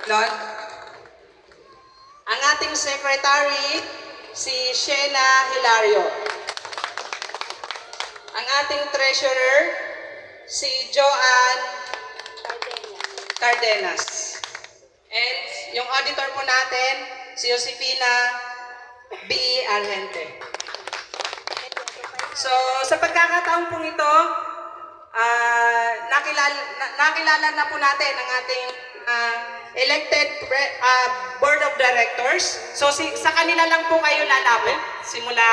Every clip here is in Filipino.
Lord. Ang ating secretary, si Shena Hilario. Ang ating treasurer, si Joanne Cardenas. And yung auditor po natin, si Josefina B. Argente. So, sa pagkakataon pong ito, nakilala na po natin ang ating elected board of directors. So, sa kanila lang po kayo lalapit simula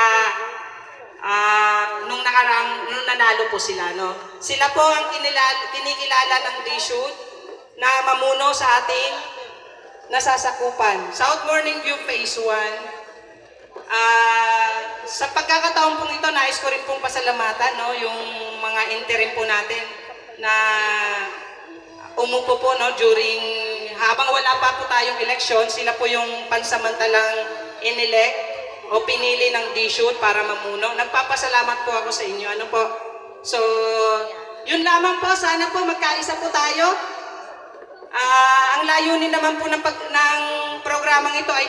nung nanalo po sila. No? Sila po ang kinikilala ng DSUD na mamuno sa ating nasasakupan. South Morning View Phase 1. Sa pagkakataon pong ito, nais ko rin pong pasalamatan yung mga interim po natin na umupo po during habang wala pa po tayong eleksyon, sila po yung pansamantalang inelect o pinili ng DSUD para mamuno. Nagpapasalamat po ako sa inyo. Ano po? So, yun lamang po. Sana po magkaisa po tayo. Ang layunin naman po ng programang ito ay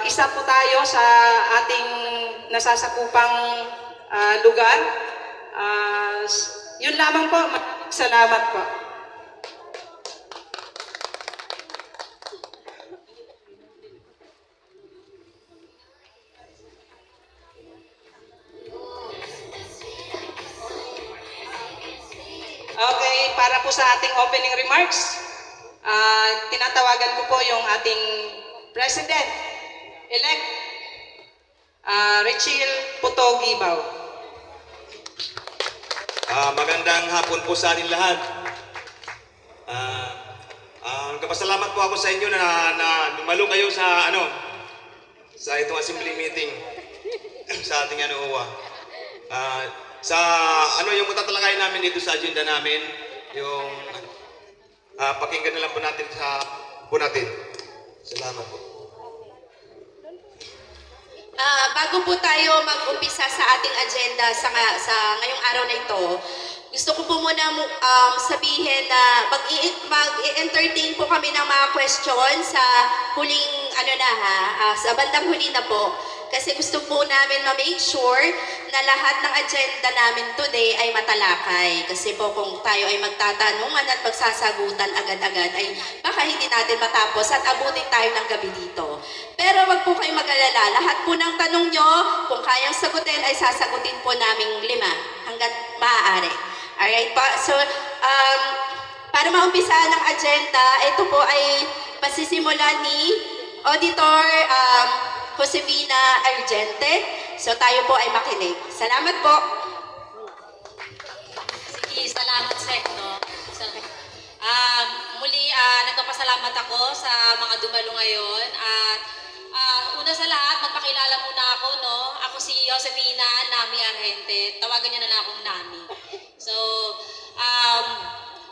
isa po tayo sa ating nasasakupang lugar. Yun lamang po. Salamat po. Okay, para po sa ating opening remarks, tinatawagan ko po yung ating President-elect, Richelle Puto-Gibaw. Magandang hapon po sa ating lahat. Nagpapasalamat po ako sa inyo na dumalo kayo sa sa itong assembly meeting sa ating OWA. Yung matatalakay namin dito sa agenda namin, yung pakinggan na lang po natin natin. Salamat po. Bago po tayo mag-umpisa sa ating agenda sa ngayong araw na ito, gusto ko po muna sabihin na mag-i-entertain po kami ng mga question sa huling sa bandang huli na po. Kasi gusto po namin ma-make sure na lahat ng agenda namin today ay matalakay. Kasi po kung tayo ay magtatanungan at magsasagutan agad-agad ay baka hindi natin matapos at abutin tayo ng gabi dito. Pero wag po kayong mag-alala. Lahat po ng tanong nyo, kung kayang sagutin ay sasagutin po naming 5 hanggat maaari. Alright po. So, para maumpisa ng agenda, ito po ay pasisimula ni Auditor Josefina Argente. So tayo po ay makinig. Salamat po. Sige, salamat Sek, no? Muli, nagpapasalamat ako sa mga dumalo ngayon. At una sa lahat, magpakilala muna ako, no? Ako si Josefina Nami Argente. Tawagan niyo na lang akong Nami. So,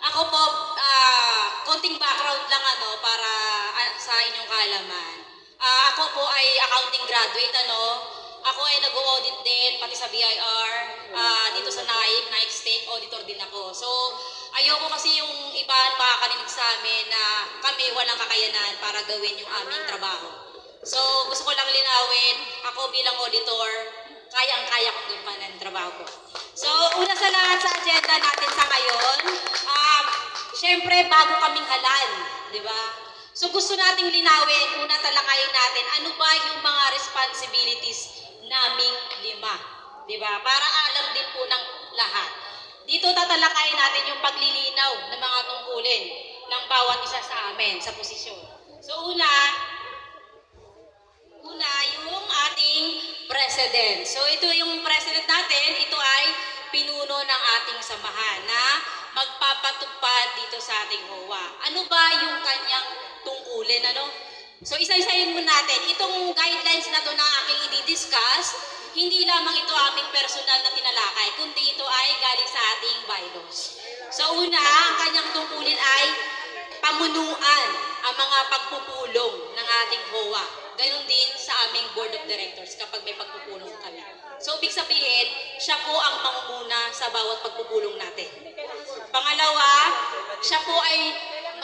ako po, konting background lang para sa inyong kaalaman. Ako po ay accounting graduate, Ako ay nag-audit din, pati sa BIR, dito sa NAIC State Auditor din ako. So, ayoko kasi yung iba makakarinig sa amin na kami walang kakayanan para gawin yung aming trabaho. So, gusto ko lang linawin, ako bilang auditor, kayang-kaya kong gampanan ang trabaho ko. So, una sa lahat sa agenda natin sa ngayon, syempre bago kaming halal, di ba? So gusto nating linawin, una talakayin natin, ano ba yung mga responsibilities naming 5, di ba? Para alam din po ng lahat. Dito tatalakayin natin yung paglilinaw ng mga tungkulin ng bawat isa sa amin sa posisyon. So una yung ating president. So ito yung president natin, ito ay pinuno ng ating samahan na magpapatupad dito sa ating HOA. Ano ba yung kanyang tungkulin, So isa-isahin mo natin. Itong guidelines na to na aking i-discuss, hindi lamang ito aming personal na tinalakay, kundi ito ay galing sa ating bylaws. So una, ang kanyang tungkulin ay pamunuan ang mga pagpupulong ng ating HOA. Ganon din sa aming board of directors kapag may pagpupulong kami. So, ibig sabihin, siya po ang mangunguna sa bawat pagpupulong natin. Pangalawa, siya po ay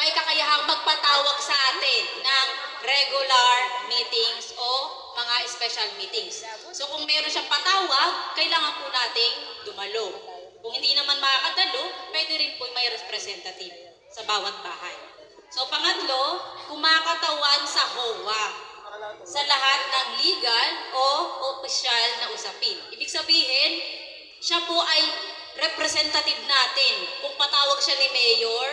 may kakayahang magpatawag sa atin ng regular meetings o mga special meetings. So kung meron siyang patawag, kailangan po nating dumalo. Kung hindi naman makakadalo, pwede rin po may representative sa bawat bahay. So pangatlo, kumakatawan sa HOA sa lahat ng legal o opisyal na usapin. Ibig sabihin, siya po ay representative natin. Kung patawag siya ni Mayor,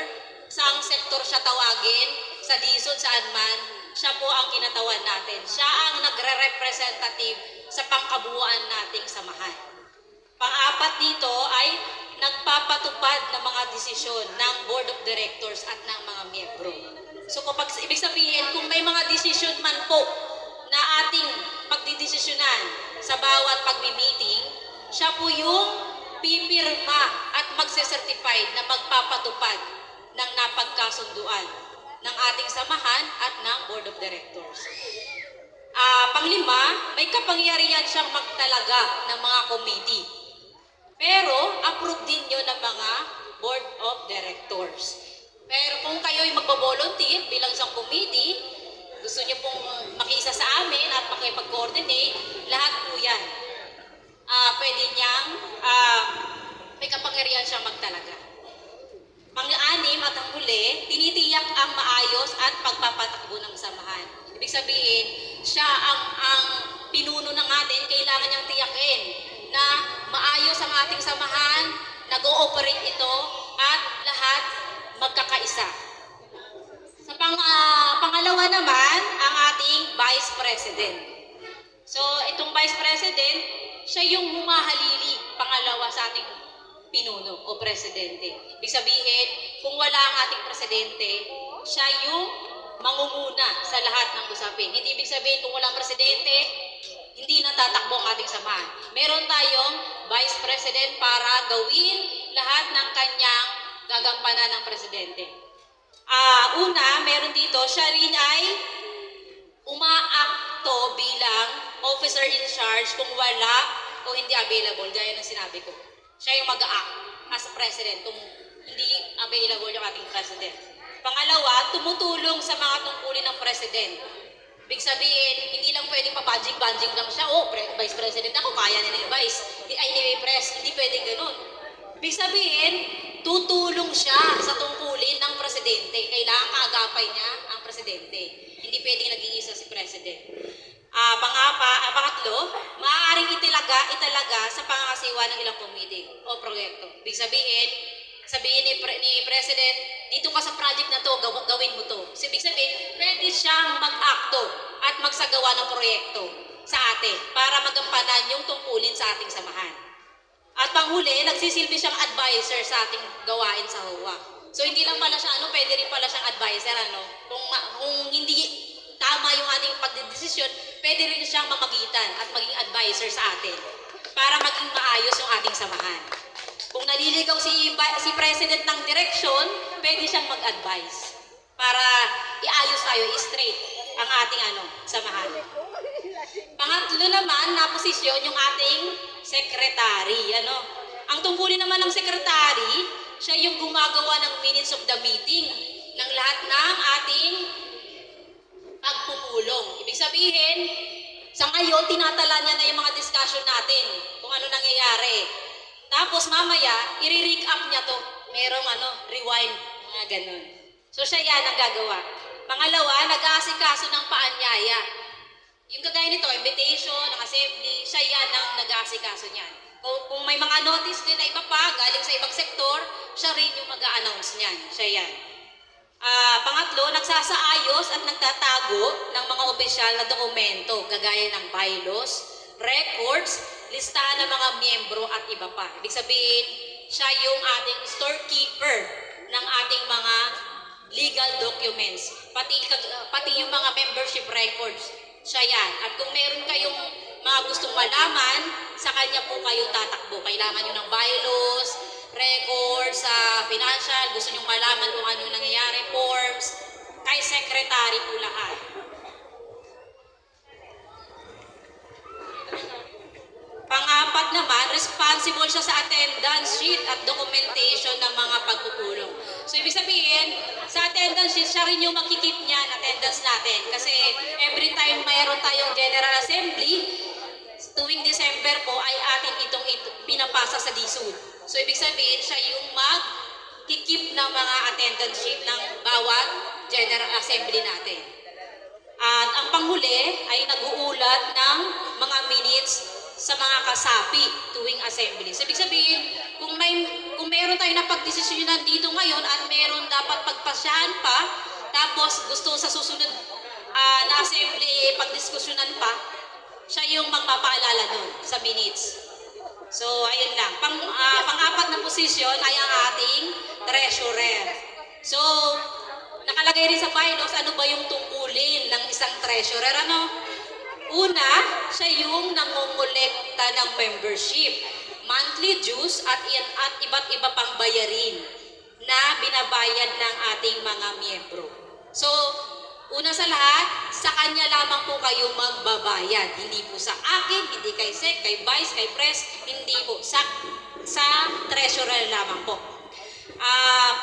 saang sektor siya tawagin, sa DSUD, saan man, siya po ang kinatawan natin. Siya ang nagre-representative sa pangkabuuan nating samahan. Pang-apat dito ay nagpapatupad ng mga desisyon ng Board of Directors at ng mga miyembro. So kapag ibig sabihin, kung may mga desisyon man po na ating pagdidesisyonan sa bawat pagmi-meeting, siya po yung pipirma at magse-certified na magpapatupad ng napagkasunduan ng ating samahan at ng Board of Directors. Panglima, may kapangyarihan siyang magtalaga ng mga committee. Pero approve din yun ng mga Board of Directors. Pero kung kayo'y magbo-volunteer bilang isang committee, gusto niyo pong makiisa sa amin at makipag-coordinate, lahat po yan. Pwede niyang, may kapangyarihan siyang magtalaga. Pang-anim at ang huli, tinitiyak ang maayos at pagpapatakbo ng samahan. Ibig sabihin, siya ang pinuno ng atin, kailangan niyang tiyakin na maayos ang ating samahan, nag-ooperate ito, at lahat magkakaisa. Sa pangalawa naman, ang ating Vice President. So, itong Vice President, siya yung humahalili pangalawa sa ating pinuno o presidente. Ibig sabihin, kung wala ang ating presidente, siya yung mangunguna sa lahat ng usapin. Hindi ibig sabihin kung walang presidente, hindi natatakbo ang ating samahan. Meron tayong Vice President para gawin lahat ng kanyang gagampanan ng presidente. Una, meron dito, siya rin ay umaakto bilang officer in charge kung wala o hindi available, gaya ng sinabi ko. Siya yung mag-act as president kung hindi available yung ating president. Pangalawa, tumutulong sa mga tungkulin ng president. Ibig sabihin, hindi lang pwedeng pabanjing-banjing lang siya, vice president ako, kaya na ni vice, ay ni press, hindi pwedeng ganun. Ibig sabihin, tutulong siya sa tungkulin ng presidente. Kailangan kaagapay niya ang presidente. Hindi pwedeng nag-iisa si president. Pangatlo, maaaring italaga sa pangangasiwa ng ilang committee o proyekto. Ibig sabihin ni President, dito ka sa project na to, gawin mo to. So, ibig sabihin, pwede siyang mag-akto at magsagawa ng proyekto sa atin para magampanan yung tungkulin sa ating samahan. At panghuli, nagsisilbi siyang advisor sa ating gawain sa HOA. So, hindi lang pala siya, pwede rin pala siyang advisor, Kung hindi tama yung ating pagdedesisyon, pwede rin siyang mamagitan at maging advisor sa atin para maging maayos yung ating samahan. Kung naliligaw si President ng direksyon, pwede siyang mag-advise para iayos tayo, i-straight ang ating samahan. Pangatlo naman, na posisyon yung ating secretary. Ang tungkulin naman ng secretary, siya yung gumagawa ng minutes of the meeting ng lahat ng ating pagpupulong. Ibig sabihin, sa ngayon, tinatala niya na yung mga discussion natin kung ano nangyayari. Tapos mamaya, i-re-rig up niya to. Merong rewind, mga ganun. So siya yan ang gagawa. Pangalawa, nag-aasikaso ng paanyaya. Yung kagaya nito, invitation, ng assembly, siya yan ang nag-aasikaso niyan. Kung may mga notice din na iba pa, galing sa ibang sektor, siya rin yung mag-a-announce niyan. Siya yan. Pangatlo, nagsasaayos at nagtatago ng mga opisyal na dokumento, gagaya ng bylaws, records, listahan ng mga miyembro at iba pa. Ibig sabihin, siya yung ating storekeeper ng ating mga legal documents, pati yung mga membership records, siya yan. At kung meron kayong mga gustong malaman, sa kanya po kayo tatakbo. Kailangan nyo ng bylaws, records, financial, gusto nyo malaman kung ano nangyayari, forms, kay secretary po lahat. Pang-apat naman, responsible siya sa attendance sheet at documentation ng mga pagpupulong. So, ibig sabihin, sa attendance sheet, siya rin yung makikip niyan, attendance natin. Kasi every time mayroon tayong General Assembly, tuwing December po ay atin itong pinapasa sa DSUD. So, ibig sabihin, siya yung mag-keep ng mga attendance sheet ng bawat General Assembly natin. At ang panghuli ay nag-uulat ng mga minutes sa mga kasapi tuwing assembly. So, ibig sabihin, kung meron tayo na pagdesisyonan dito ngayon at meron dapat pagpasyahan pa, tapos gusto sa susunod na assembly pagdiskusyonan pa, siya yung magpapaalala nun sa minutes. So, ayun lang. Pang-apat na posisyon ay ang ating treasurer. So, nakalagay rin sa bylaws, ano ba yung tungkulin ng isang treasurer, ano? Una, siya yung nangongolekta ng membership, monthly dues at iba't iba pang bayarin na binabayad ng ating mga miyembro. So, una sa lahat, sa kanya lamang po kayo magbabayad. Hindi po sa akin, hindi kay SEC, kay Vice, kay Pres, hindi po. Sa treasurer lamang po.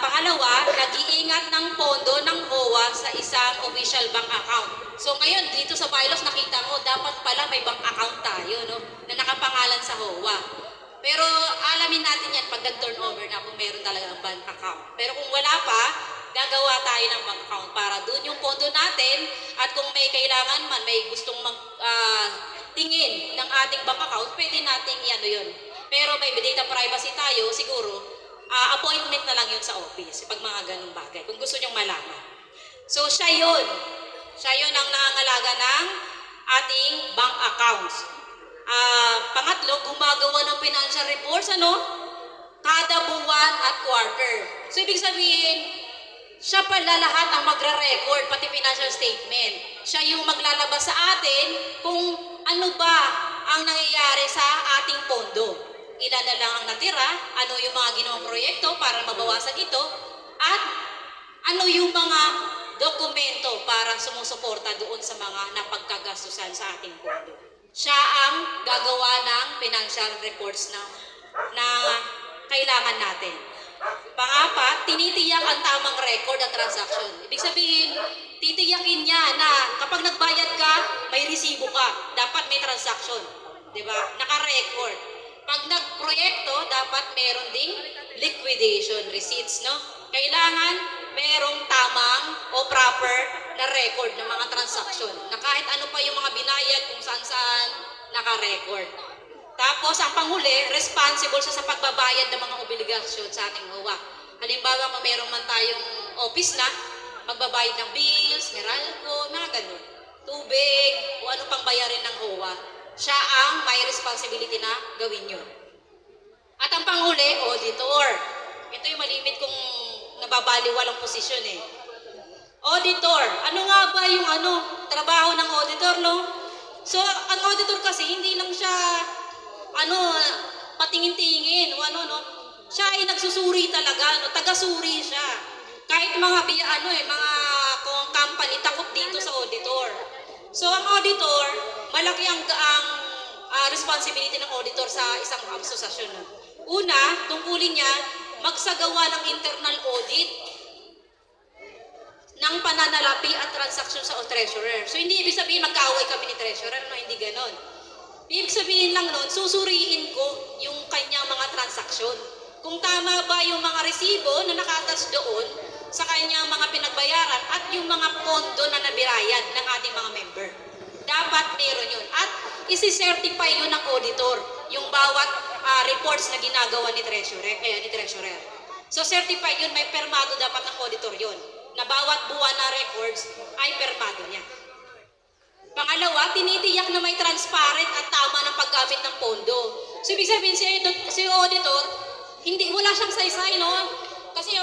Pangalawa, nag-iingat ng pondo ng HOA sa isang official bank account. So ngayon, dito sa bylaws nakita ko, dapat pala may bank account tayo, no? Na nakapangalan sa HOA. Pero alamin natin yan pag nag-turnover na kung meron talaga ang bank account. Pero kung wala pa, gagawa tayo ng bank account para doon yung pondo natin at kung may kailangan man, may gustong tingin ng ating bank account, pwede nating ano yun. Pero may data privacy tayo, siguro, appointment na lang yun sa office pag mga ganung bagay, kung gusto nyong malaman. So, siya yun ang nangangalaga ng ating bank accounts. Pangatlo, gumagawa ng financial reports, kada buwan at quarter. So, ibig sabihin, siya pala lahat ang magre-record, pati financial statement. Siya yung maglalabas sa atin kung ano ba ang nangyayari sa ating pondo. Ilan na lang ang natira, ano yung mga ginawang proyekto para mabawasan ito, at ano yung mga dokumento para sumusuporta doon sa mga napagkagastusan sa ating pondo. Siya ang gagawa ng financial reports na kailangan natin. Pangapat, tinitiyak ang tamang record at transaction. Ibig sabihin, titiyakin niya na kapag nagbayad ka, may resibo ka. Dapat may transaction. Diba? Naka-record. Pag nagproyekto, dapat meron ding liquidation receipts, no? Kailangan merong tamang o proper na record ng mga transaksyon. Na kahit ano pa yung mga binayad kung saan-saan naka-record. Tapos, ang panghuli, responsible siya sa pagbabayad ng mga obligasyon sa ating HOA. Halimbawa, kung meron man tayong office na, magbabayad ng bills, Meralco, mga ganun. Tubig, o ano pang bayarin ng HOA. Siya ang may responsibility na gawin yun. At ang panghuli, auditor. Ito yung malimit kung nababaliwal ang posisyon eh. Auditor. Ano nga ba yung trabaho ng auditor, no? So, ang auditor kasi, hindi lang siya, patingin-tingin, no? Siya ay nagsusuri talaga, taga-suri siya. Kahit mga mga company takot dito sa auditor. So, ang auditor, malaki ang responsibility ng auditor sa isang asosasyon. Una, tungkulin niya, magsagawa ng internal audit ng pananalapi at transaksyon sa treasurer. So, hindi ibig sabihin magkaaway kami ni treasurer, no? Hindi ganon. Ibig sabihin lang nun, susuriin ko yung kanyang mga transaksyon. Kung tama ba yung mga resibo na nakatas doon sa kanyang mga pinagbayaran at yung mga pondo na nabirayad ng ating mga member. Dapat meron yun. At isi-certify yun ng auditor, yung bawat reports na ginagawa ni treasurer. So certified yun, may permado dapat ng auditor yun, na bawat buwan na records ay permado niya. Pangalawa, tinitiyak na may transparent at tama ng paggamit ng pondo. So ibig sabihin si auditor, wala siyang saysay, no? Kasi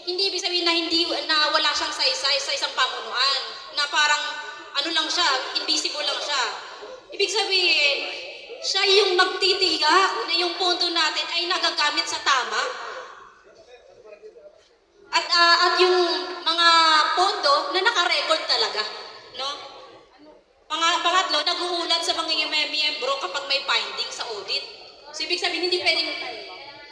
hindi ibig sabihin na wala siyang saysay sa isang pamunuan, na parang lang siya, invisible lang siya. Ibig sabihin, siya yung magtitiyak na yung pondo natin ay nagagamit sa tama. At yung mga pondo na naka-record talaga, no? Pangatlo, nag-uulat sa mga may miyembro kapag may finding sa audit. So, ibig sabihin, hindi pwedeng,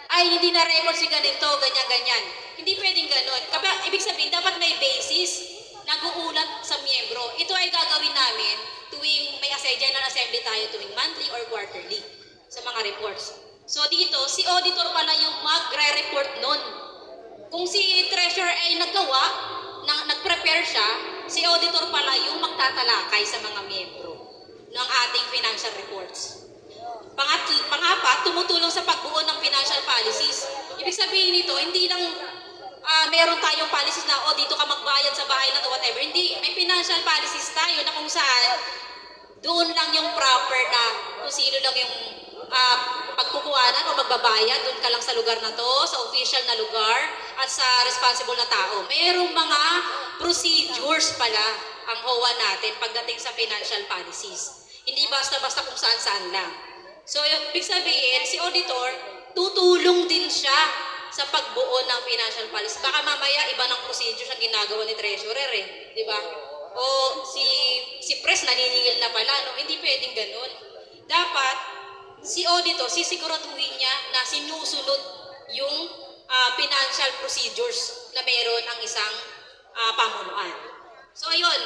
ay, hindi na record si ganito, ganyan-ganyan. Hindi pwedeng ganun. Kapag, ibig sabihin, dapat may basis nag-uulat sa miyembro. Ito ay gagawin namin tuwing may General Assembly tayo, tuwing monthly or quarterly sa mga reports. So, dito, si auditor pala yung magre-report nun. Kung si treasurer ay naggawa, nag-prepare siya, si auditor pala yung magtatalakay sa mga miyembro ng ating financial reports. Pangapat, tumutulong sa pagbuo ng financial policies. Ibig sabihin nito, hindi lang meron tayong policies na, dito ka magbayad sa bahay na to, whatever. Hindi, may financial policies tayo na kung saan doon lang yung proper na kung sino lang yung pagkukuhanan o magbabayad, doon ka lang sa lugar na to, sa official na lugar, at sa responsible na tao. Mayroong mga procedures pala ang HOA natin pagdating sa financial policies. Hindi basta-basta kung saan-saan lang. So, ibig sabihin, si auditor, tutulong din siya sa pagbuo ng financial policy. Baka mamaya, iba ng procedures ang ginagawa ni treasurer di ba? O si press naniningil na pala, no? Hindi pwedeng ganun. Dapat, si auditor, sisiguraduhin niya na sinusunod yung financial procedures na meron ang isang pamunuan. So, ayun,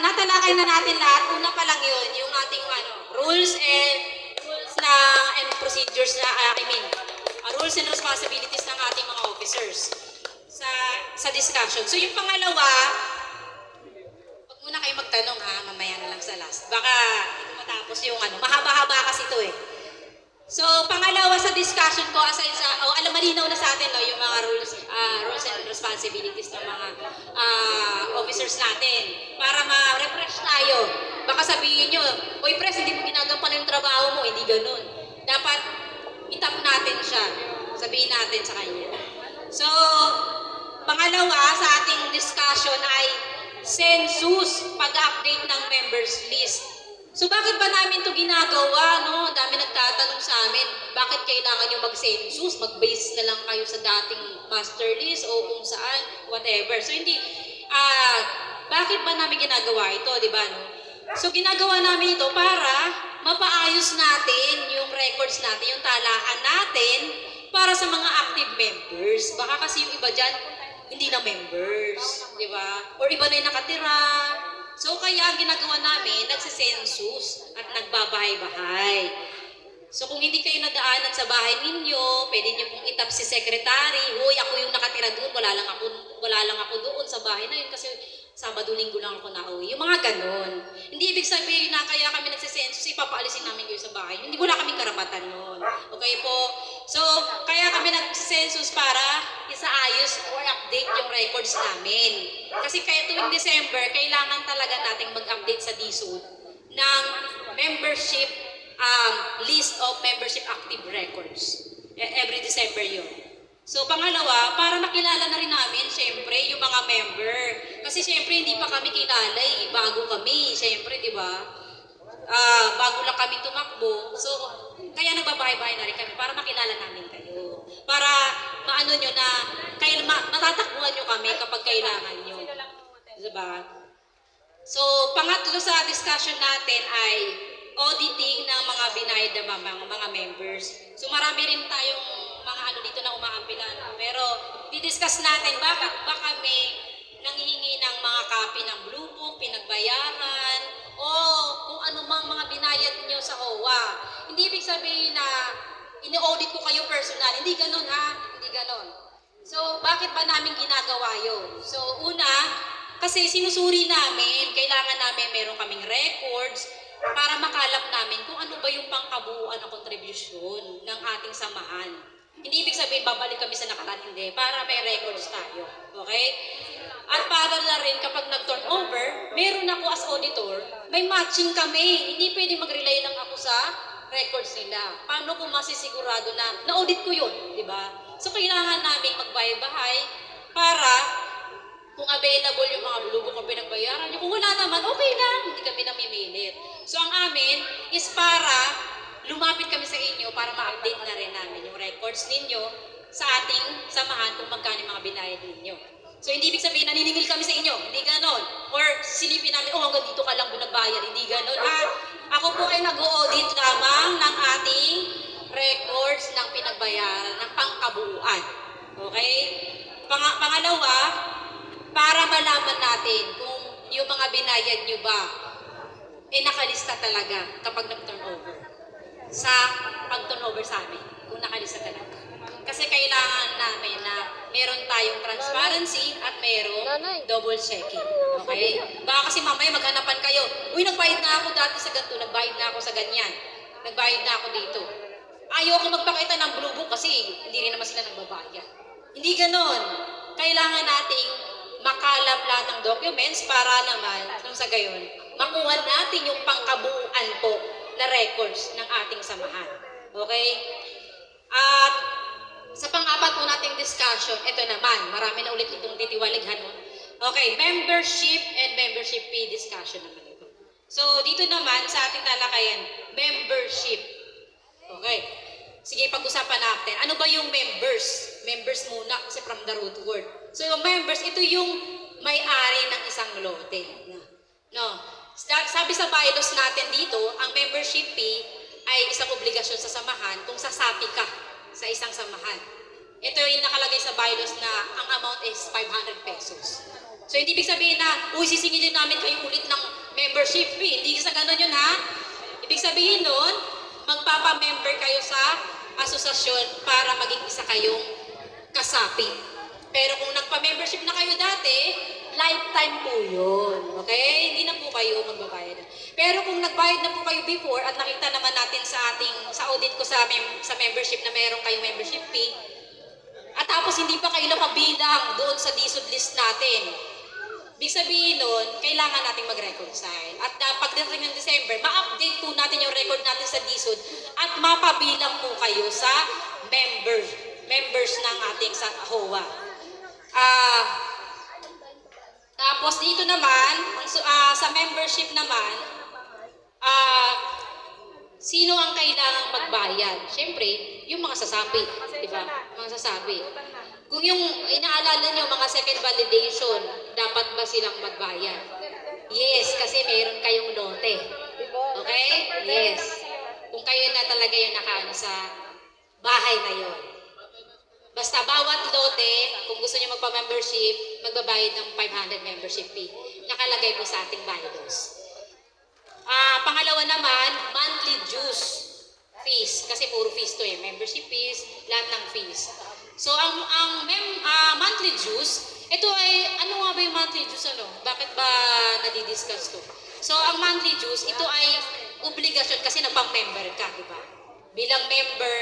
natalakay na natin lahat. Una pa lang yun, yung ating rules and procedures na, rules and responsibilities ng ating mga officers sa discussion. So, yung pangalawa, wag muna kayo magtanong mamaya na lang sa last. Baka hindi matapos yung mahaba-haba kasi ito So, pangalawa sa discussion ko, aside sa, malinaw na sa atin, yung mga rules and responsibilities ng mga officers natin. Para ma-refresh tayo. Baka sabihin nyo, Uy, Pres, hindi mo ginagampanan yung trabaho mo. Hindi ganun. Dapat itap natin siya. Sabihin natin sa kanya. So, pangalawa sa ating discussion ay census, pag-update ng members list. So, bakit ba namin ito ginagawa, no? Dami nagtatanong sa amin, bakit kailangan nyo mag-census? Mag-base na lang kayo sa dating master list o kung saan, whatever. So, hindi, bakit ba namin ginagawa ito, di ba, no? So, ginagawa namin ito para mapaayos natin yung records natin, yung talaan natin para sa mga active members. Baka kasi yung iba dyan, hindi na members, di ba? Or iba na yung nakatira. So, kaya ang ginagawa namin, nagsisensus at nagbabahay-bahay. So, kung hindi kayo nadaanan sa bahay ninyo, pwede nyo pong itap si secretary, Hoy, ako yung nakatira doon, wala lang ako doon sa bahay na yun kasi Sabado, Linggo lang ako nauwi. Yung mga ganon. Hindi ibig sabihin na kaya kami nagsisensus, ipapaalisin namin kayo sa bahay. Hindi wala kaming karapatan nun. Okay po? So, kaya kami nagsisensus para isaayos or update yung records namin. Kasi kaya tuwing December, kailangan talaga nating mag-update sa DSUD ng membership, list of membership active records. Every December yun. So, pangalawa, para makilala na rin namin, syempre, yung mga member. Kasi syempre, hindi pa kami kilala bago kami, syempre, di ba? Bago lang kami tumakbo. So, kaya nagbabahay-bahay na rin kami para makilala namin kayo. Para maano nyo na, matatakbuhan nyo kami kapag kailangan nyo. Diba? So, pangatlo sa discussion natin ay auditing ng mga binayad na mga members. So, marami rin tayong mga dito na umaampilan. Pero, didiscuss natin bakit ba kami nanghihingi ng mga copy ng Blue Book, pinagbayaran, o kung ano mang mga binayad nyo sa HOA. Hindi ibig sabihin na ini-audit ko kayo personal. Hindi ganun Hindi ganun. So, bakit ba namin ginagawa yun? So, una, kasi sinusuri namin, kailangan namin meron kaming records para makalap namin kung ano ba yung pangkabuuan ng kontribusyon ng ating samahan. Hindi ibig sabihin, babalik kami sa nakaraan, hindi. Para may records tayo. Okay? At para na rin, kapag nag-turnover, meron ako as auditor, may matching kami. Hindi pwede mag-rely lang ako sa records nila. Paano kung masisigurado na na-audit ko yun? Diba? So, kailangan namin magbahay-bahay para kung available yung mga lubog na pinagbayaran nyo. Kung wala naman, okay lang. Hindi kami namimilit. So, ang amin is para lumapit kami sa inyo para ma-update na rin namin yung records ninyo sa ating samahan kung magkano mga binayad ninyo. So hindi ibig sabihin naniningil kami sa inyo, hindi ganon. Or silipin namin, oh hanggang dito ka lang nagbayad, hindi ganon. Ako po ay nag-audit lamang ng ating records ng pinagbayaran ng pangkabuuan. Okay? Pangalawa, para malaman natin kung yung mga binayad nyo ba, nakalista talaga kapag nag-turnover. Sa pag-turnover sa amin, kung nakalista talaga. Kasi kailangan namin na meron tayong transparency at merong double checking. Okay? Baka kasi mamaya maghanapan kayo, uy, nagbayad na ako dati sa ganito, nagbayad na ako sa ganyan, nagbayad na ako dito. Ayaw ko magpakita ng blue book kasi hindi rin naman sila nagbabayad. Hindi ganon. Kailangan nating makalap lahat ng documents para naman, nung sa gayon, makuha natin yung pangkabuuan po na records ng ating samahan. Okay? At sa pang-apat po nating discussion, ito naman, marami na ulit itong titiwalighan. Okay, membership and membership fee discussion naman ito. So, dito naman sa ating talakayan, membership. Okay. Sige, pag-usapan natin. Ano ba yung members? Members muna kasi from the root word. So, yung members, ito yung may-ari ng isang lote. No. Sabi sa bylaws natin dito, ang membership fee ay isang obligasyon sa samahan kung sasapi ka sa isang samahan. Ito yung nakalagay sa bylaws na ang amount is 500 pesos. So, hindi ibig sabihin na, uy, sisingilin namin kayo ulit ng membership fee. Hindi sa ganun yun, ha? Ibig sabihin nun, magpapamember kayo sa asosasyon para maging isa kayong kasapi. Pero kung nagpa-membership na kayo dati, lifetime po yun. Okay? Hindi na po kayo magbabayad. Pero kung nagbayad na po kayo before at nakita naman natin sa audit ko sa membership na meron kayong membership fee, at tapos hindi pa kayo napabilang doon sa DSUD list natin, ibig sabihin nun, kailangan nating mag-reconcile. At pagdating ng December, ma-update po natin yung record natin sa DSUD at mapabilang po kayo sa members ng ating sa HOA. Tapos dito naman, sa membership naman, sino ang kailangang magbayad? Siyempre, yung mga sasapi, di ba? Mga sasapi. Kung yung inaalala nyo, mga second validation, dapat ba silang magbayad? Yes, kasi meron kayong lote. Okay? Yes. Kung kayo na talaga yung nakaano sa bahay na yun. Basta bawat lote, kung gusto nyo magpa-membership, magbabayad ng 500 membership fee. Nakalagay po sa ating bylaws. Pangalawa naman, monthly dues fees. Kasi puro fees to membership fees, lahat ng fees. So, ang monthly dues, ito ay, ano nga ba yung monthly dues? Bakit ba nadidiscuss to? So, ang monthly dues, ito ay obligasyon kasi nagpang-member ka, di ba? Bilang member,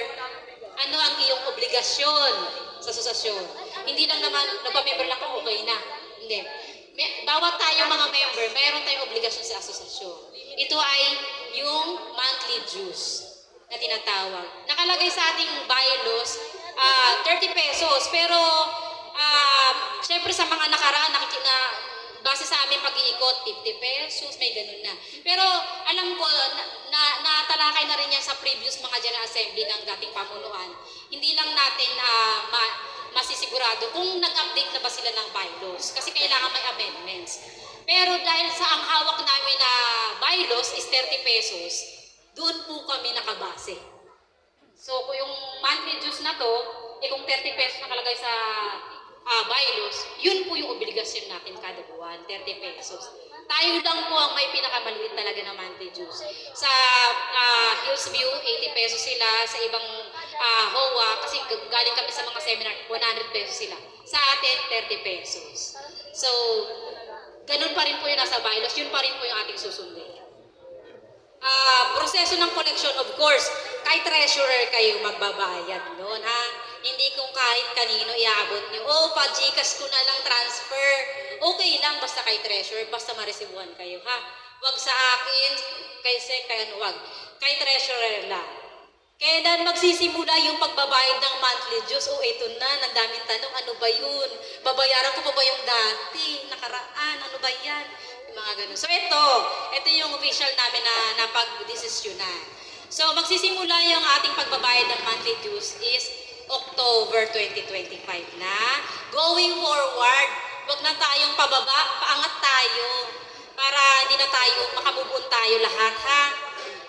ano ang iyong obligasyon sa asosasyon? Hindi lang naman, nagpa-member lang ka, okay na. Hindi. Bawat tayong mga member, mayroon tayong obligasyon sa asosasyon. Ito ay yung monthly dues na tinatawag. Nakalagay sa ating bylaws, 30 pesos. Pero, syempre sa mga nakaraan, base sa aming pag-iikot, 50 pesos, may ganun na. Pero alam ko, natalakay na rin yan sa previous mga General Assembly ng dating pamunuan. Hindi lang natin masisigurado kung nag-update na ba sila ng bylaws. Kasi kailangan may amendments. Pero dahil sa ang hawak namin na bylaws is 30 pesos, doon po kami nakabase. So kung yung monthly dues na to, kung 30 pesos nakalagay sa bylaws, yun po yung obligasyon natin kada buwan, 30 pesos. Tayo lang po ang may pinakamaliit talaga na monthly dues. Sa Hillsview, 80 pesos sila. Sa ibang HOA, kasi galing kami sa mga seminar, 100 pesos sila. Sa atin, 30 pesos. So, ganun pa rin po yung nasa bylaws, yun pa rin po yung ating susundin. Proseso ng collection, of course, kay treasurer kayo magbabayad noon, ha? Hindi kung kahit kanino iaabot niyo, pa-Gcash ko na lang transfer. Okay lang, basta kay treasurer, basta ma-receivean kayo, ha? Wag sa akin, kay SEC, wag. Kay treasurer lang. Kailan magsisimula yung pagbabayad ng monthly dues? Ito na, nagdaming tanong, ano ba yun? Babayaran ko pa ba yung dati? Nakaraan, ano ba yan? Mga ganun. So ito yung official namin na napag-desisyonan. So magsisimula yung ating pagbabayad ng monthly dues is October 2025 na. Going forward, na tayong pababa, paangat tayo. Para hindi na tayo, makamubun tayo lahat, ha?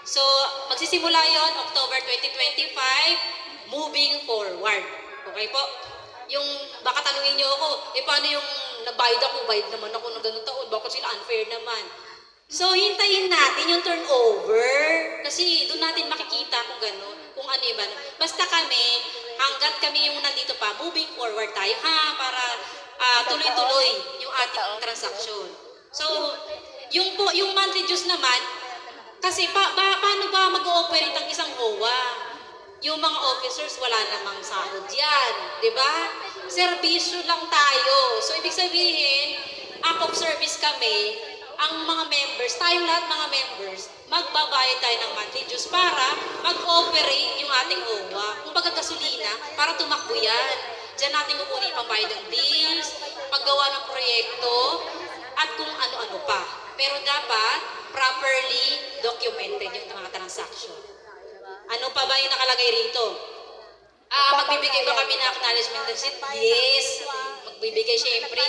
So, magsisimula yon October 2025, moving forward. Okay po? Yung, baka tanungin niyo ako, paano yung nabayad ako, bayad naman ako ng ganun taon, baka sila unfair naman. So, hintayin natin yung turnover. Kasi doon natin makikita kung gano'n, kung ano yung ano. Basta kami, hanggat kami yung nandito pa, moving forward tayo, ha? Para tuloy-tuloy yung ating transaction. So, yung monthly dues naman, kasi paano ba mag-ooperate ang isang HOA? Yung mga officers, wala namang sahod yan. Di ba? Serbisyo lang tayo. So, ibig sabihin, act of service kami, ang mga members, tayong lahat mga members, magbabayad tayo ng monthly dues para mag-operate yung ating OWA. Kung baga gasolina, para tumakbo yan. Diyan natin kukunin yung pambayad ng bills, paggawa ng proyekto, at kung ano-ano pa. Pero dapat properly documented yung mga transaction. Ano pa ba yung nakalagay rito? Magbibigay ba kami ng acknowledgement receipt? Yes. Magbibigay syempre.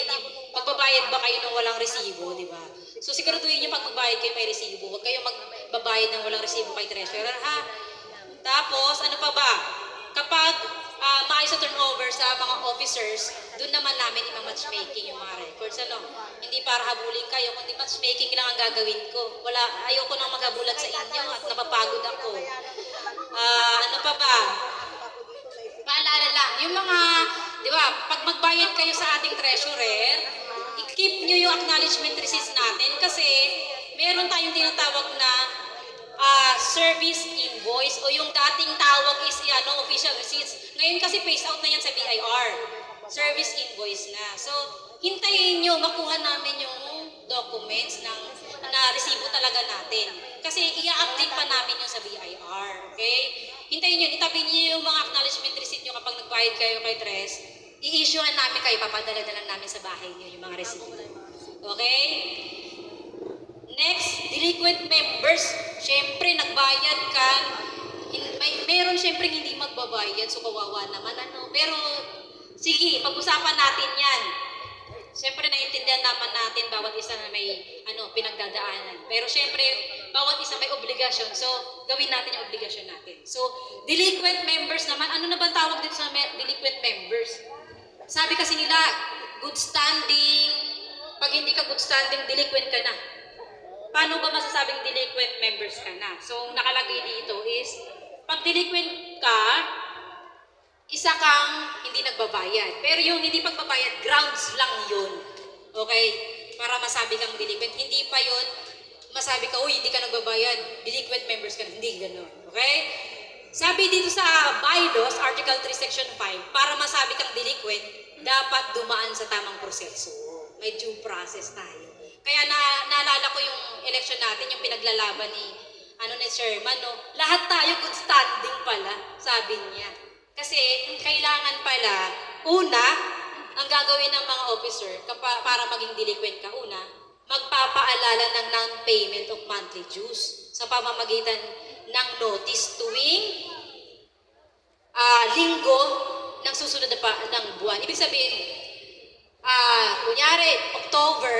Magbabayad ba kayo ng walang resibo, di ba? So siguraduhin nyo pag magbayad kayo may resibo. Huwag kayo magbabayad ng walang resibo kay treasurer, ha? Tapos, ano pa ba? Kapag maayos sa turnover sa mga officers, doon naman namin ima-matchmaking yung mga records. Ano? Hindi para habulin kayo, kundi matchmaking lang ang gagawin ko. Ayoko nang maghabulat sa inyo at napapagod ako. Ano pa ba? Paalala lang, yung mga, di ba, pag magbayad kayo sa ating treasurer, i-keep nyo yung acknowledgement receipts natin kasi meron tayong tinatawag na service invoice o yung dating tawag is official receipts. Ngayon kasi phase out na yan sa BIR. Service invoice na. So, hintayin nyo, makuha namin yung documents na resibo talaga natin. Kasi i-update pa namin yung sa BIR. Okay? Hintayin nyo, itabi nyo yung mga acknowledgement receipt nyo kapag nagbayad kayo kay Tres. I-issuean namin kayo, papadala-dala namin sa bahay nyo yung mga resibo. Okay? Next, delinquent members. Siyempre, nagbayad ka. Meron siyempre hindi magbabayad, so kawawa naman. Pero, sige, pag-usapan natin yan. Siyempre, naiintindihan naman natin bawat isa na may pinagdadaanan. Pero siyempre, bawat isa may obligasyon. So, gawin natin yung obligasyon natin. So, delinquent members naman. Ano na ba tawag dito sa delinquent members? Sabi kasi nila, good standing. Pag hindi ka good standing, delinquent ka na. Paano ba masasabing delinquent members ka na? So, nakalagay dito is, pag delinquent ka, isa kang hindi nagbabayad. Pero yung hindi pagbabayad, grounds lang yun. Okay? Para masabi kang delinquent. Hindi pa yun, masabi ka, uy, hindi ka nagbabayad, delinquent members ka na. Hindi ganun. Okay? Sabi dito sa bylaws, Article 3, Section 5, para masabi kang delinquent, dapat dumaan sa tamang proseso. May due process tayo. Kaya naalala ko yung election natin, yung pinaglalaban ni Sherman, lahat tayo good standing pala, sabi niya. Kasi kailangan pala, una, ang gagawin ng mga officer para maging delinquent ka, una, magpapaalala ng non-payment of monthly dues sa pamamagitan ng notice tuwing linggo ng susunod ng buwan. Ibig sabihin, kunyari, October,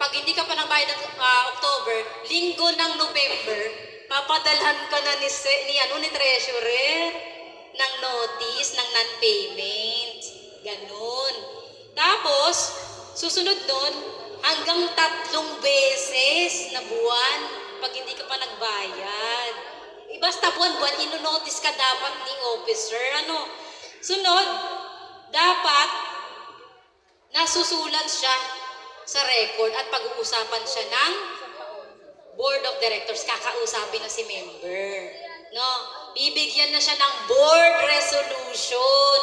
pag hindi ka pa nagbayad ng October, linggo ng November, papadalhan ka na ni treasurer ng notice ng non-payment. Ganun. Tapos, susunod nun, hanggang 3 beses na buwan pag hindi ka pa nagbayad. Basta buwan-buwan, ino-notice ka dapat ni officer. Sunod, dapat nasusulat siya sa record at pag-uusapan siya ng board of directors. Kakausapin na si member. Bibigyan na siya ng board resolution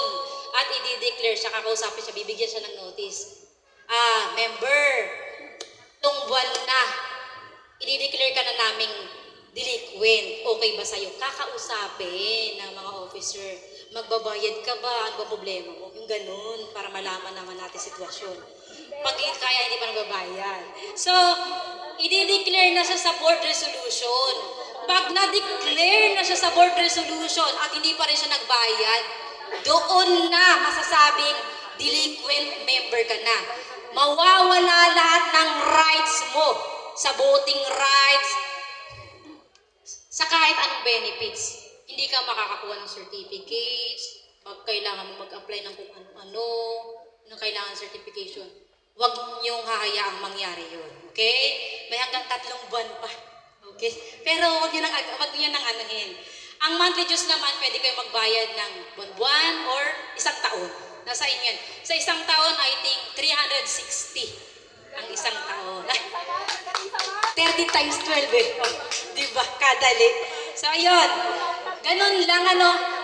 at i-declare siya, kakausapin siya, bibigyan siya ng notice. Member, itong buwan na, i-declare ka na naming delinquent. Okay ba sa'yo? Kakausapin ng mga officer. Magbabayad ka ba? Ano ba problema mo? Yung ganun, para malaman naman natin sitwasyon. Pag kaya hindi pa nagbabayad. So, i-declare na siya sa board resolution. Pag na-declare na siya sa board resolution at hindi pa rin siya nagbayad, doon na masasabing delinquent member ka na. mawawala lahat ng rights mo sa voting rights, sa kahit anong benefits. Hindi ka makakakuha ng certificates, pag kailangan mo mag-apply ng kung ano-ano, ng kailangan certification. Huwag niyong hahayaang mangyari yun. Okay? May hanggang 3 buwan pa. Okay? Pero huwag niyo nang anuhin. Ang monthly dues naman, pwede kayo magbayad ng buwan-buwan or isang taon. Nasa inyo yan. Sa isang taon, I think 360 ang isang taon. 30 times 12 eh. Oh, diba? Kadali. So, ayun. Ganun lang,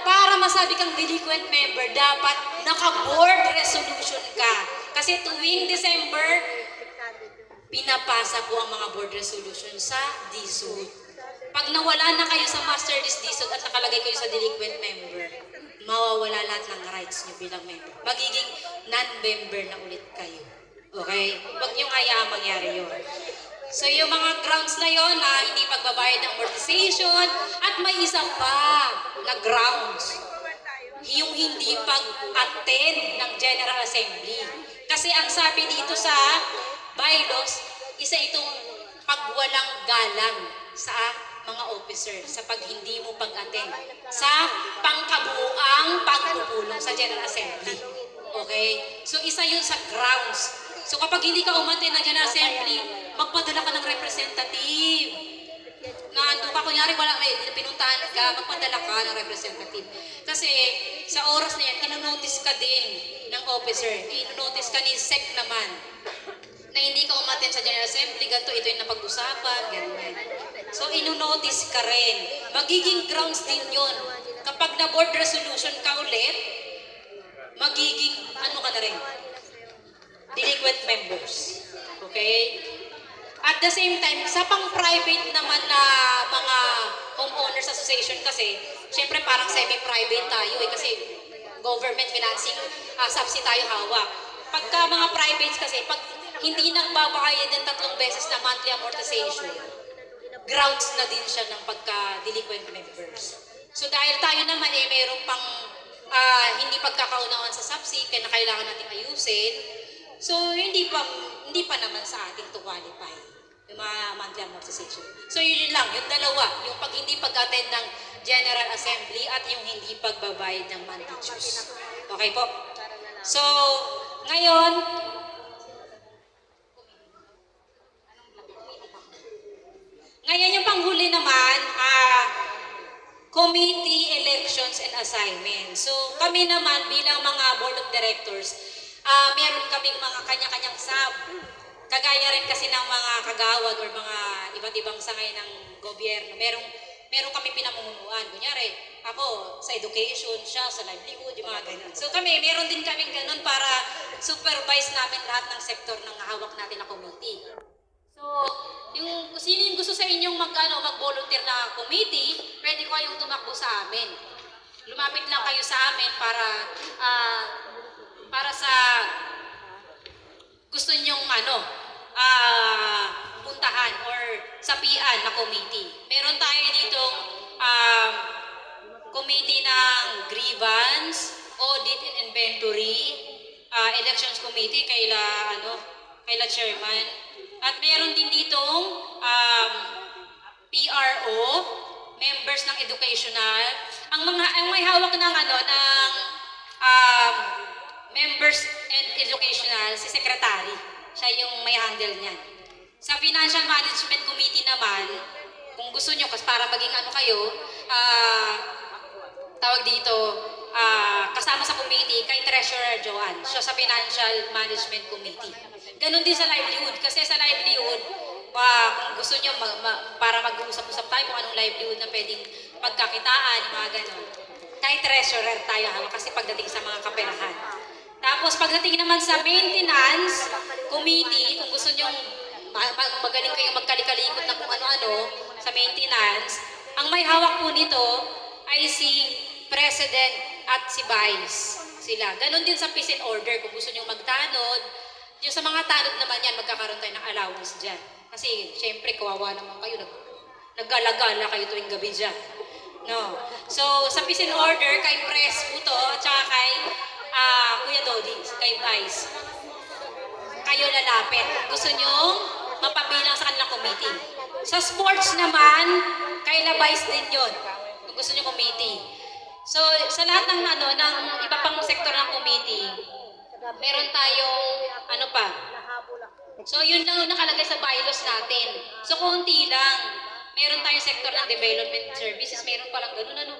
para masabi kang delinquent member, dapat naka-board resolution ka. Kasi tuwing December, pinapasa po ang mga board resolution sa DSUD. Pag nawala na kayo sa master list DSUD at nakalagay kayo sa delinquent member, mawawala lahat ng rights nyo bilang member. Magiging non-member na ulit kayo. Okay? Huwag niyong hayaang mangyari yun. So yung mga grounds na yon na hindi pagbabayad ng amortization at may isa pa na grounds, yung hindi pag-attend ng General Assembly. Kasi ang sabi dito sa bylaws, isa itong pagwalang galang sa mga officer sa pag hindi mo pag-attend sa pangkabuang pagpupulong sa General Assembly. Okay? So isa yun sa grounds. So kapag hindi ka umattend ng General Assembly, magpadala ka ng representative. Nandun ka, kunyari wala may pinuntahan ka, magpadala ka ng representative. Kasi sa oras na yan, inonotice ka din ng officer. Inonotice ka ni SEC naman na hindi ka umattend sa General Assembly, ganito, ito yung napag-usapan, ganyan. So inonotice ka rin. Magiging grounds din yun. Kapag na board resolution ka ulit, magiging, ano ka na rin? Delinquent members. Okay? At the same time, sa pang-private naman na mga homeowners association kasi, syempre parang semi-private tayo kasi government financing subsidy tayo hawak. Pagka mga privates kasi, pag hindi nagbabayad ng 3 beses na monthly amortization, grounds na din siya ng pagka-delinquent members. So dahil tayo naman mayroon pang hindi pagkakaunawan sa subsidy, kaya na kailangan nating ayusin, so hindi pa naman sa ating to qualify yung mga monthly amortization. So yun lang, yung dalawa, yung pag hindi pag-attend ng General Assembly at yung hindi pagbabayad ng monthly dues. Okay po? So, ngayon, yung panghuli naman, committee elections and assignments. So, kami naman bilang mga board of directors, meron kaming mga kanya-kanyang sub. Kagaya rin kasi ng mga kagawad or mga iba't ibang sangay ng gobyerno. Meron kami pinamumunuan. Kunyari, ako sa education, siya sa livelihood, yung mga ganun. So kami, meron din kaming ganun para supervise namin lahat ng sektor ng hawak natin na committee. So, sino yung gusto sa inyong mag-volunteer na committee, pwede ko kayong tumakbo sa amin. Lumapit lang kayo sa amin para sa gusto nyong puntahan or sapian na committee. Meron tayo ditong committee ng grievance, audit and inventory, elections committee kaila chairman. At meron din ditong PRO, members ng educational. Ang may hawak ng members and educational, si secretary. Siya yung may handle niyan. Sa Financial Management Committee naman, kung gusto nyo, para maging tawag dito, kasama sa committee, kay Treasurer Joanne. Siya sa Financial Management Committee. Ganon din sa livelihood. Kasi sa livelihood, kung gusto nyo, para mag-uusap-usap tayo kung anong livelihood na pwedeng pagkakitaan, mga ganon. Kay Treasurer tayo kasi pagdating sa mga kaperahan. Tapos pagdating naman sa maintenance committee, kung gusto nyo magaling kayong magkalikalikot na kung ano-ano sa maintenance, ang may hawak po nito ay si President at si Vice. Sila. Ganon din sa peace and order. Kung gusto nyo magtanod, yung sa mga tanod naman yan, magkakaroon tayo ng allowance dyan. Kasi, syempre, kawawa naman kayo. Naggalagala kayo tuwing gabi dyan. No. So, sa peace and order, kay Pres po to, at saka kay Kuya Dodi, kay Vice. kayo lalapit. Kung gusto nyo mapabilang sa kanilang committee. Sa sports naman, kay Labais din yun. Kung gusto nyo committee. So, sa lahat ng ng iba pang sektor ng committee, meron tayong So, yun lang yung nakalagay sa bylaws natin. So, konti lang. Meron tayong sektor ng development services. Meron palang ganun,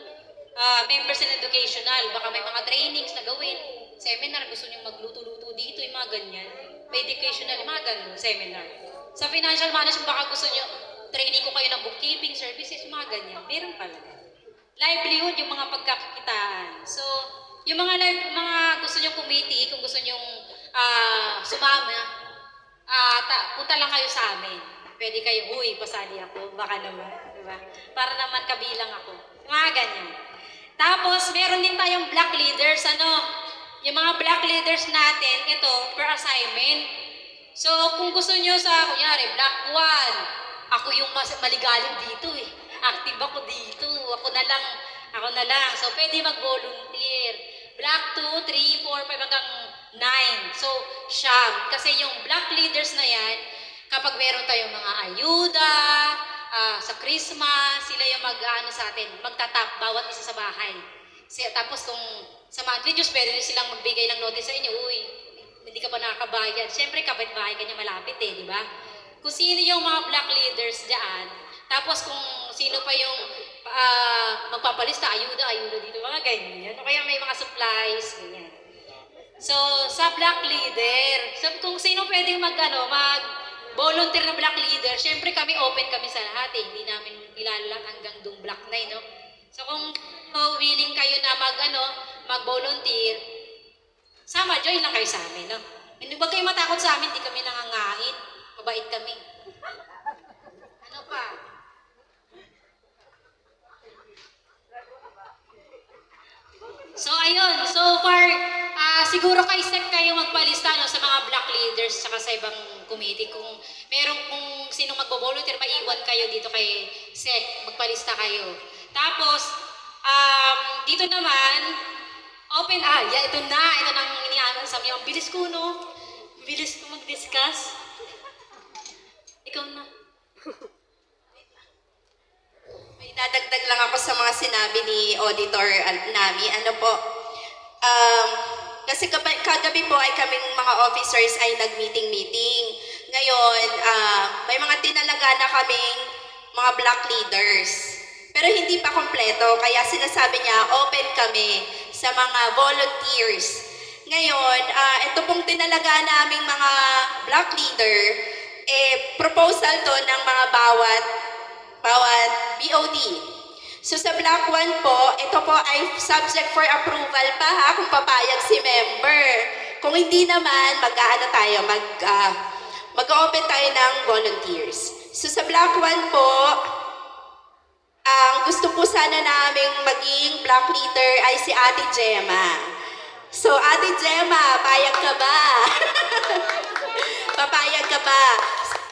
members and educational. Baka may mga trainings na gawin. Seminar, gusto nyo magluto-luto dito, yung mga ganyan. May educational, yung mga ganun, seminar. Sa financial management, baka gusto nyo, training ko kayo ng bookkeeping services, yung mga ganyan. Meron pala. Livelihood, yung mga pagkakitaan. So, yung mga gusto nyo committee, kung gusto nyo sumama, punta lang kayo sa amin. Pwede kayo, pasali ako, baka naman, diba? Para naman kabilang ako. Mga ganyan. Tapos, meron din tayong black leaders, yung mga black leaders natin, ito, per assignment. So, kung gusto nyo sa, kunyari, black 1, ako yung maligalig dito Active ako dito, ako na lang. So, pwede mag-volunteer. Black 2, 3, 4, 5, hanggang 9. So, siyam. Kasi yung black leaders na yan, kapag meron tayong mga ayuda, sa Christmas, sila yung sa atin, magtatap bawat isa sa bahay. Tapos kung sa monthly dues, pwede rin silang magbigay ng notice sa inyo, hindi ka pa nakakabayad. Siyempre, kapit-bahay ka niya malapit di ba? Kung sino yung mga black leaders dyan, tapos kung sino pa yung magpapalista, ayuda dito, mga ganyan. O kaya may mga supplies, ganyan. So, sa black leader, kung sino pwedeng mag-volunteer na black leader, syempre open kami sa lahat Hindi namin ilala hanggang dung black 9, no? So, kung willing kayo na mag-volunteer, join lang kayo sa amin, no? Huwag kayo matakot sa amin, hindi kami nangangain. Mabait kami. Ano pa? So, ayun. So far, siguro kay SEC kayo magpalista sa mga black leaders saka sa ibang committee. Kung sino magbo-volunteer, maiwan kayo dito kay SEC. Magpalista kayo. Tapos, dito naman, open, ito nang inianan sa mga. Ang bilis ko, no? Bilis ko mag-discuss. Ikaw na. May dadagdag lang ako sa mga sinabi ni Auditor Nami. Kasi kagabi po ay kaming mga officers ay nag-meeting. Ngayon, may mga tinalaga na kaming mga black leaders. Pero hindi pa kompleto, kaya sinasabi niya, open kami sa mga volunteers. Ngayon, ito pong tinalaga naming mga black leader, proposal to ng mga bawat BOD. So sa Black 1 po, ito po ay subject for approval pa kung papayag si member. Kung hindi naman, mag-open tayo ng volunteers. So sa Black 1 po, ang gusto po sana naming maging black leader ay si Ate Gemma. So Ate Gemma, payag ka ba? Papayag ka ba?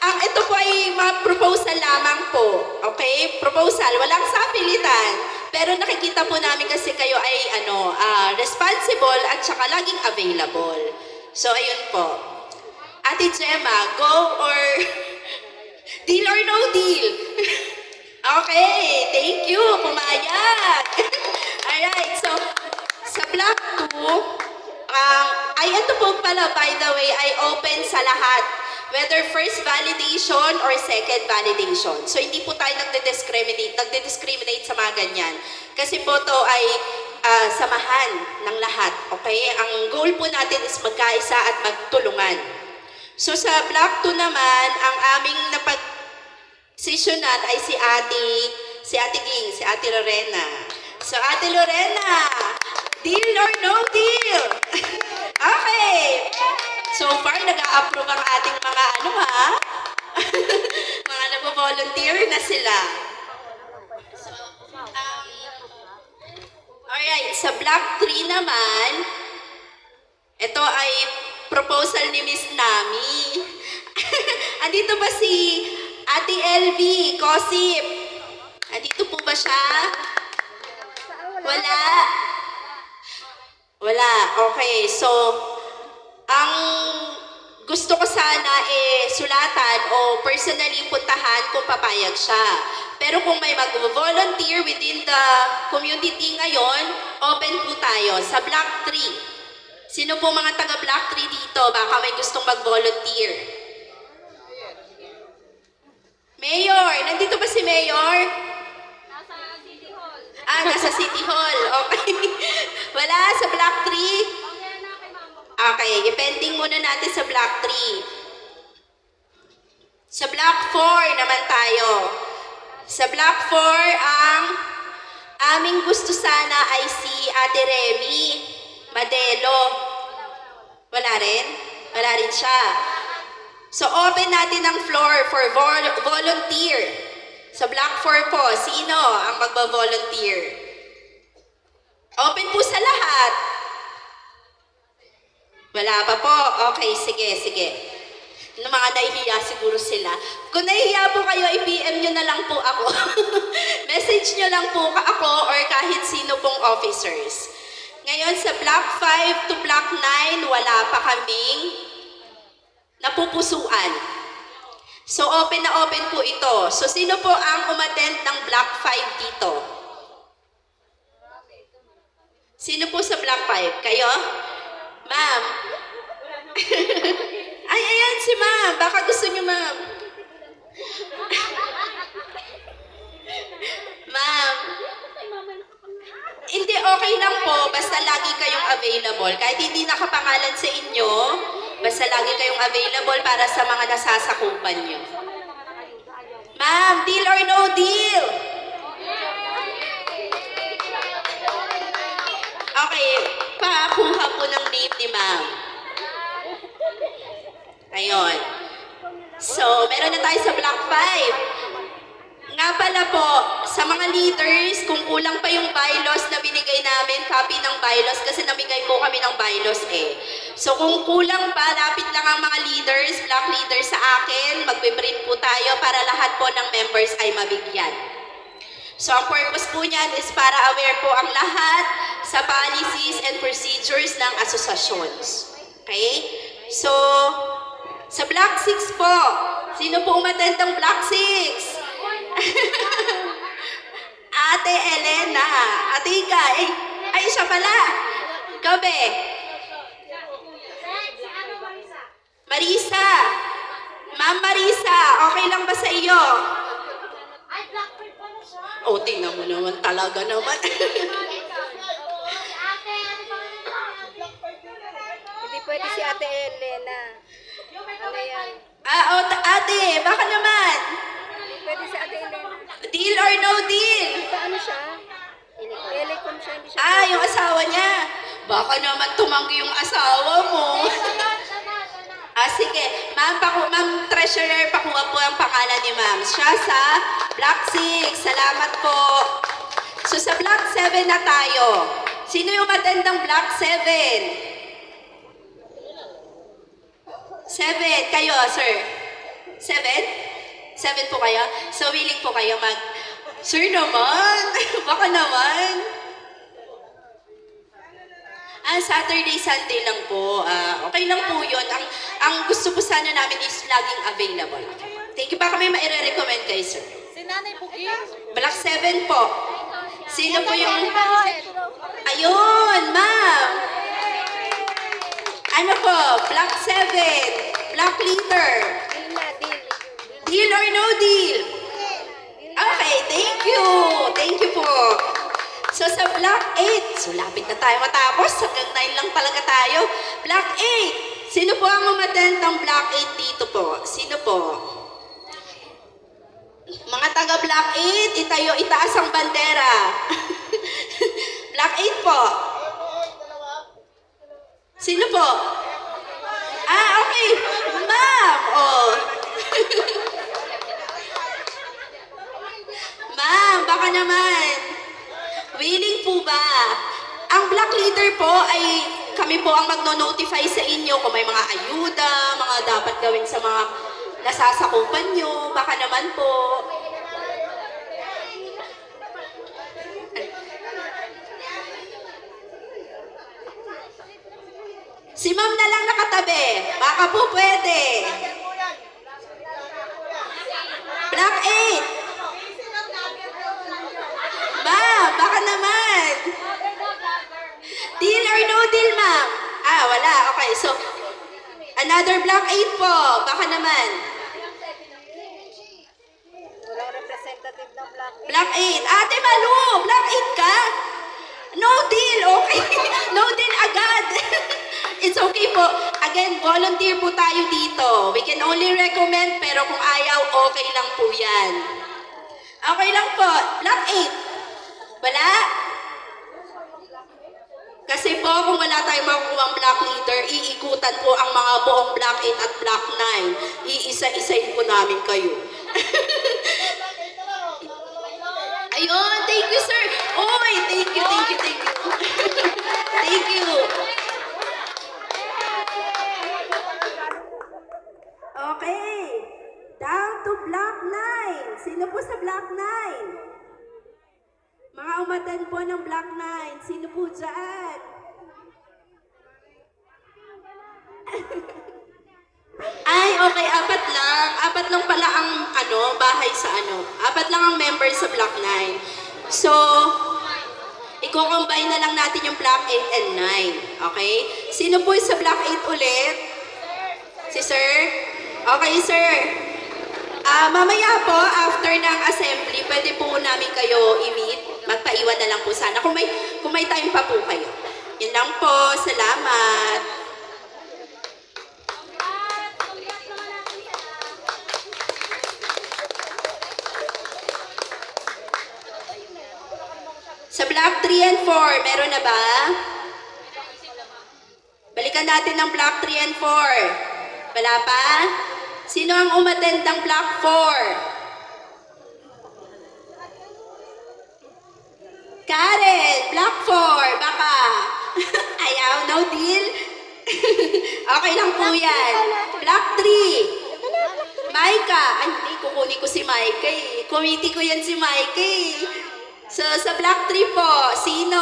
Ito po ay mga proposal lamang po. Okay? Proposal. Walang sapilitan. Pero nakikita po namin kasi kayo ay responsible at saka laging available. So, ayun po. Ate Gemma, go or deal or no deal? Okay. Thank you. Pumayag. Alright. So, sa Block 2, ito po pala, by the way, ay open sa lahat. Whether first validation or second validation. So, hindi po tayo nagde-discriminate sa mga ganyan. Kasi po to ay samahan ng lahat. Okay? Ang goal po natin is magkaisa at magtulungan. So, sa Block 2 naman, ang aming napag-sessionan ay si Ate Ging, si Ate Lorena. So, Ate Lorena, deal or no deal? Okay. So far, nag-a-approve ang ating mga mga nag-volunteer na sila. So, alright, sa Block 3 naman, ito ay proposal ni Miss Nami. Andito ba si Ate LV, Kosip? Andito po ba siya? Wala. Okay, so, ang gusto ko sana sulatan o personally puntahan kung papayag siya. Pero kung may mag-volunteer within the community ngayon, open po tayo sa Block 3. Sino po mga taga Block 3 dito? Baka may gustong mag-volunteer. Mayor! Nandito ba si Mayor? Nasa City Hall. Nasa City Hall. Okay. Wala sa Block 3? Mamaya na kay Mama. Okay, i-pending muna natin sa Block 3. Sa Block 4 naman tayo. Sa Block 4, ang aming gusto sana ay si Ate Remy Madelo. Wala rin? Wala rin siya. So, open natin ang floor for volunteer. Sa Block 4 po, sino ang magba-volunteer? Open po sa lahat. Wala pa po? Okay, sige. Yung mga nahihiya siguro sila. Kung nahihiya po kayo, i-PM nyo na lang po ako. Message nyo lang po ako or kahit sino pong officers. Ngayon sa Block 5 to Block 9, wala pa kaming napupusuan. So open na open po ito. So sino po ang umattend ng Block 5 dito? Sino po sa Block 5? Kayo? Ma'am? Ay, ayan si ma'am. Baka gusto niyo, ma'am. Ma'am, hindi, okay lang po. Basta lagi kayong available. Kahit hindi nakapangalan sa inyo, basta lagi kayong available para sa mga nasasakupan nyo. Ma'am, deal or no deal? Okay, pakuha po ng name ni ma'am. Ayun. So, meron na tayo sa Block 5. Nga pala po, sa mga leaders, kung kulang pa yung bylaws na binigay namin, copy ng bylaws, kasi namigay po kami ng bylaws eh. So kung kulang pa, lapit lang ang mga leaders, block leaders sa akin, magpiprint po tayo para lahat po ng members ay mabigyan. So ang purpose po niyan is para aware po ang lahat sa policies and procedures ng asosasyon. Okay? So, sa Block 6 po, sino po umattend ng Block 6? Ate Elena. Ate Ika. Ay, siya pala. Gabi. Marisa. Ma'am Marisa, okay lang ba sa iyo? Oh, tingnan mo naman talaga naman. Hindi pwede si Ate Elena. Ano yan? Ate, baka naman. Hindi pwede si Ate Elena. Deal or no deal? Paano siya? Elecom siya, hindi siya. Yung asawa niya. Baka naman tumanggi yung asawa mo. Sige. Ma'am Treasurer, pakuha po ang pangalan ni ma'am. Siya sa Block 6. Salamat po. So sa Block 7 na tayo. Sino yung attend ng Block 7? 7. Kayo, sir. 7? 7 po kayo? So willing po kayo Sir naman. Baka naman. Saturday, Sunday lang po. Okay lang po yun. Ang gusto po sana namin is laging available. Thank you. Baka may maire-recommend kayo, sir. Si Nanay Bugin. Block 7 po. Sino po yung... Ayun, ma'am. Ano po? Block 7. Block leader. Deal na, deal. Deal or no deal? Okay, thank you. Thank you po. So sa Block 8, so lapit na tayo matapos. Hanggang 9 lang talaga tayo. Block 8. Sino po ang umattend ng Block 8 dito po? Sino po? Mga taga Block 8, itaas ang bandera. Block 8 po. Sino po? Okay. Ma'am. Ma'am, baka naman. Willing po ba? Ang block leader po ay kami po ang magno-notify sa inyo kung may mga ayuda, mga dapat gawin sa mga nasasakupan nyo. Baka naman po. Si ma'am na lang nakatabi. Baka po pwede. Block 8. Ma'am, baka naman. Deal or no deal, ma'am? Wala. Okay, so, another block 8 po. Baka naman. Walang representative ng Black. Block 8. Ate Malu, block 8 ka? No deal, okay. No deal agad. It's okay po. Again, volunteer po tayo dito. We can only recommend, pero kung ayaw, okay lang po yan. Okay lang po. Block 8. Wala? Kasi po, kung wala tayong makukuha ang block leader, iikutan po ang mga buong block 8 at block 9. Iisa-isahin po namin kayo. Ayun, thank you, sir. Oy, thank you. Thank you. Okay. Down to block 9. Sino po sa block 9? Mga umatan po ng block 9. Sino po dyan? Ay, okay, apat lang. Apat lang pala ang bahay sa Apat lang ang members sa block 9. So, i-combine na lang natin yung block 8 and 9. Okay? Sino po sa block 8 ulit? Si sir? Okay, sir. Mamaya po, after ng assembly, pwede po namin kayo i-meet. Magpaiwan na lang po sana. Kung may time pa po kayo. Yun lang po. Salamat. Sa block 3 and 4, meron na ba? Balikan natin ng block 3 and 4. Wala pa? Sino ang umattend ng block 4? Karen, block 4, baka. Ayaw, no deal? Okay lang po yan. Block 3. Maika. Ay, hindi, kukunin ko si Maika eh. Committee ko yan si Maika eh. So, sa block 3 po, sino?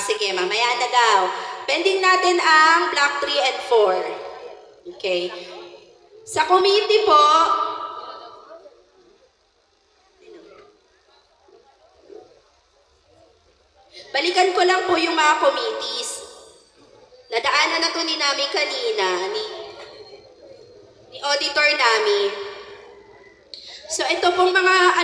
Sige, mamaya na daw. Pending natin ang block 3 and 4. Okay. Sa committee po, balikan ko lang po yung mga committees. Nadaanan na to ni namin kanina, ni auditor namin. So ito pong mga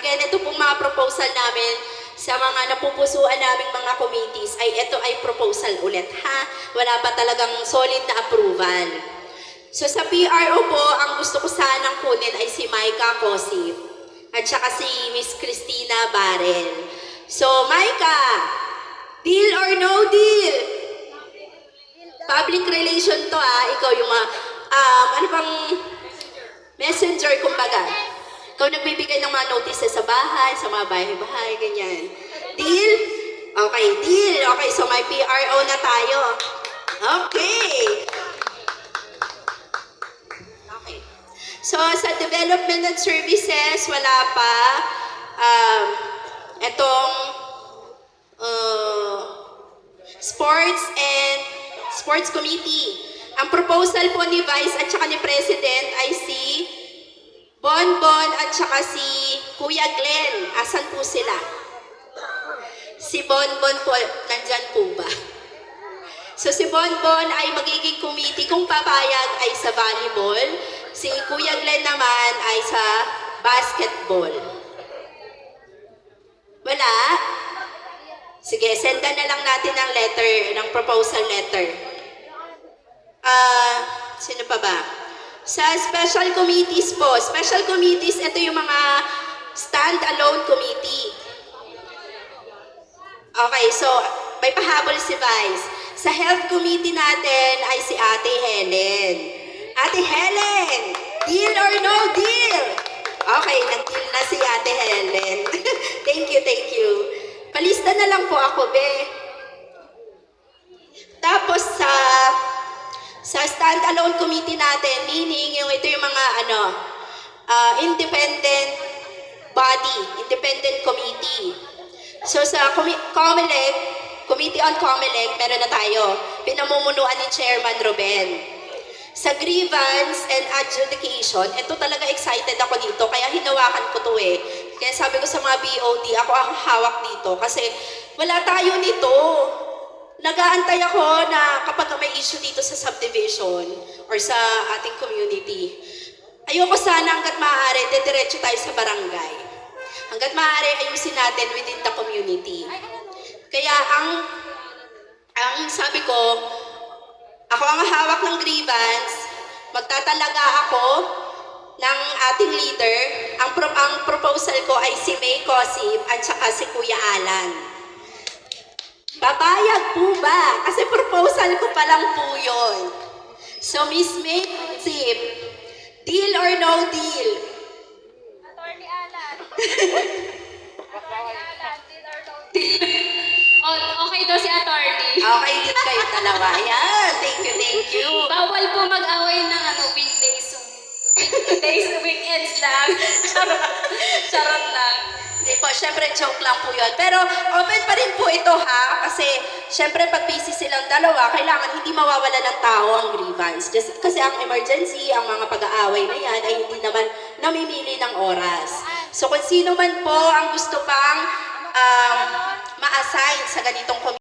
ito pong mga proposal namin sa mga napupusuan naming mga committees ito ay proposal ulit ha. Wala pa talagang solid na approval. So sa PRO po, ang gusto ko sanang kunin ay si Maika Cosip at saka si Miss Christina Barrel. So Maika, deal or no deal? Public relation to ikaw yung messenger kumbaga. Ikaw nagbibigay ng mga notices sa bahay, sa mga bahay-bahay, ganyan. Deal? Okay, deal. Okay, so may PRO na tayo. Okay. Okay. So, sa development and services, wala pa. Itong sports committee. Ang proposal po ni Vice at saka ni President ay si Bonbon at saka si Kuya Glenn. Asan po sila? Si Bonbon po, nandyan po ba? So si Bonbon ay magiging committee kung papayag ay sa volleyball. Si Kuya Glenn naman ay sa basketball. Wala? Sige, sendan na lang natin ng letter, ng proposal letter. Sino pa ba? Sa special committees po. Special committees, ito yung mga stand-alone committee. Okay, so may pahabol si Vice. Sa health committee natin ay si Ate Helen. Ate Helen, deal or no deal? Okay, nag-deal na si Ate Helen. Thank you. Palista na lang po ako, be. Tapos sa stand-alone committee natin, meaning ito yung mga independent body, independent committee. So sa COMELEC, Committee on COMELEC, meron na tayo. Pinamumunuan ni Chairman Ruben. Sa grievance and adjudication, ito talaga excited ako dito, kaya hinawakan ko to eh. Kaya sabi ko sa mga BOT, ako ang hawak dito kasi wala tayo nito. Nag-aantay ako na kapag may issue dito sa subdivision or sa ating community, ayoko sana hanggat maaari, diretso tayo sa barangay. Hanggat maaari, ayusin natin within the community. Kaya ang sabi ko, ako ang hawak ng grievance, magtatalaga ako ng ating leader. Ang proposal ko ay si May Cosip at saka si Kuya Alan. Papayag po ba? Kasi proposal ko pa lang po yun. So Miss May Cosip, deal or no deal? Attorney Alan. Oh, okay daw si attorney. Okay, din kayo dalawa. Yan, thank you. Bawal po mag-away ng weekdays. Weekends lang. Charot lang. Hindi po, syempre joke lang po yun. Pero open pa rin po ito ha, kasi syempre pag busy silang dalawa, kailangan hindi mawawala ng tao ang grievance. Kasi ang emergency, ang mga pag-aaway na yan ay hindi naman namimili ng oras. So kung sino man po ang gusto pang ma-assign sa ganitong committee,